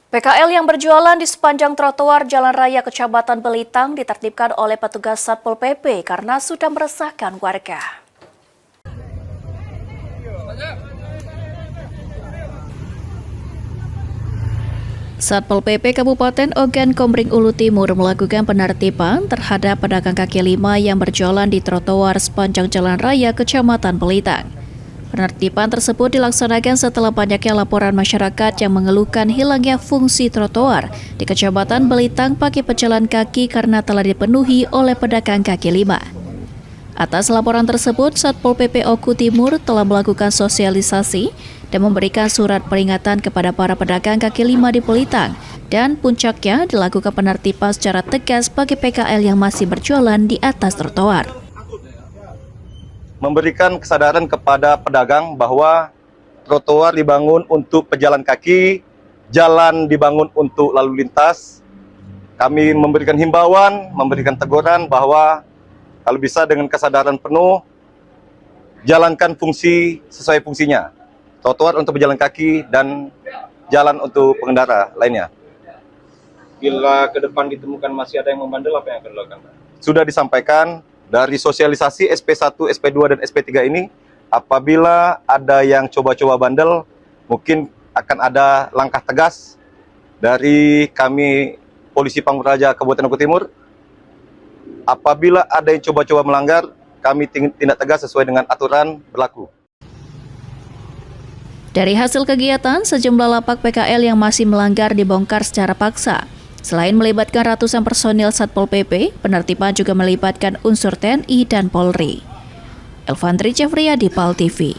PKL yang berjualan di sepanjang trotoar Jalan Raya Kecamatan Belitang ditertibkan oleh petugas Satpol PP karena sudah meresahkan warga. Satpol PP Kabupaten Ogan Komering Ulu Timur melakukan penertiban terhadap pedagang kaki lima yang berjualan di trotoar sepanjang Jalan Raya Kecamatan Belitang. Penertiban tersebut dilaksanakan setelah banyaknya laporan masyarakat yang mengeluhkan hilangnya fungsi trotoar di Kecamatan Belitang bagi pejalan kaki karena telah dipenuhi oleh pedagang kaki lima. Atas laporan tersebut, Satpol PP Oku Timur telah melakukan sosialisasi dan memberikan surat peringatan kepada para pedagang kaki lima di Belitang, dan puncaknya dilakukan penertiban secara tegas bagi PKL yang masih berjualan di atas trotoar. Memberikan kesadaran kepada pedagang bahwa trotoar dibangun untuk pejalan kaki, jalan dibangun untuk lalu lintas. Kami memberikan himbauan, memberikan teguran bahwa kalau bisa dengan kesadaran penuh, jalankan fungsi sesuai fungsinya. Trotoar untuk pejalan kaki dan jalan untuk pengendara lainnya. Bila ke depan ditemukan masih ada yang membandel, apa yang akan dilakukan? Sudah disampaikan dari sosialisasi SP1, SP2, dan SP3 ini, apabila ada yang coba-coba bandel, mungkin akan ada langkah tegas dari kami Polisi Pamungkraja Kabupaten Oku Timur. Apabila ada yang coba-coba melanggar, kami tindak tegas sesuai dengan aturan berlaku. Dari hasil kegiatan, sejumlah lapak PKL yang masih melanggar dibongkar secara paksa. Selain melibatkan ratusan personil Satpol PP, penertiban juga melibatkan unsur TNI dan Polri. Elvandri Jeffriyadi, PAL TV.